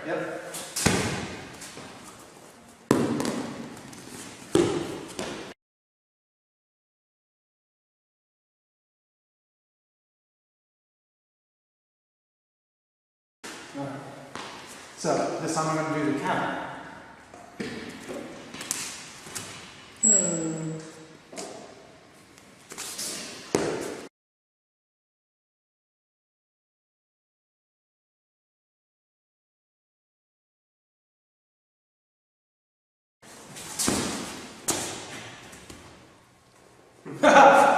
Yep. Alright. So this time I'm going to do the count.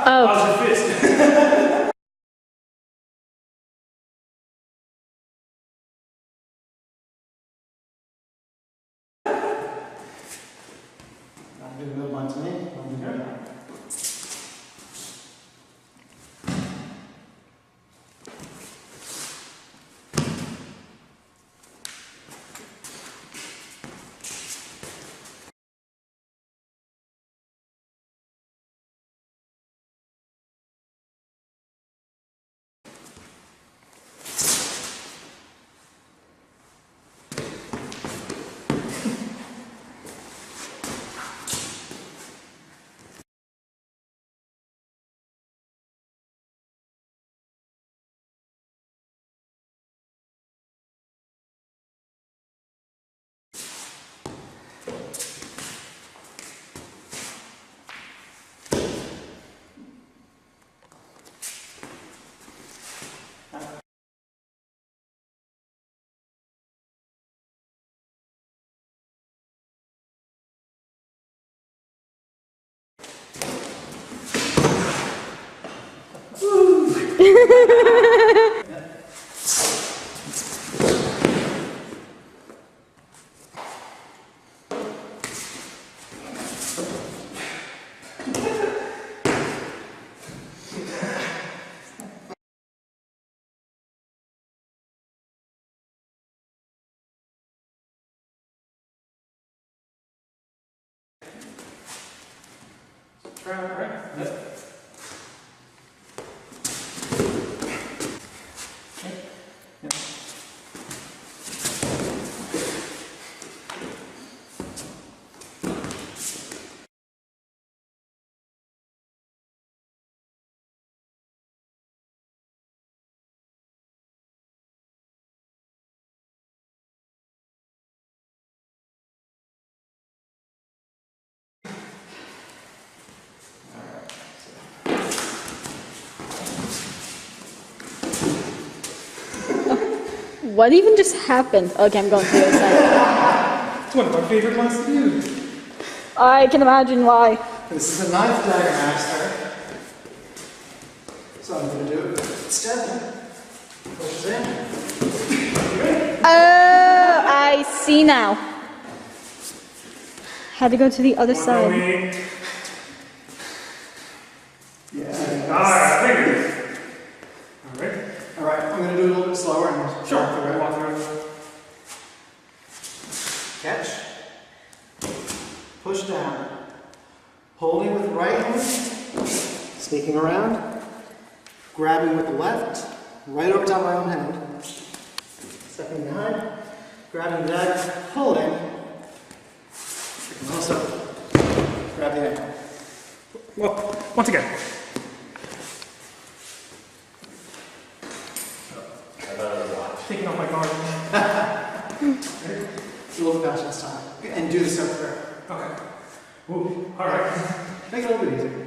Oh. How's your fist? I'll do a little one to me. I'll do here. Try it, right? Yep. What even just happened? Okay, I'm going to the other side. It's one of my favorite ones to do. I can imagine why. This is a ninth dagger master. So I'm going to do it instead. Push in. Oh, I see now. Had to go to the other side. Yeah. I figured. Alright. Alright, I'm going to do it a little bit slower and walk through it. Walk through it. Catch. Push down. Holding with the right hand. Sneaking around. Grabbing with the left. Right over top of my own hand. Stepping behind. Grabbing the dagger. Holding. I can also grab the ankle. Well, once again. Taking off my guard. It's a little bit faster this time. And do the circle there. Okay. Ooh, alright. Make it a little bit easier.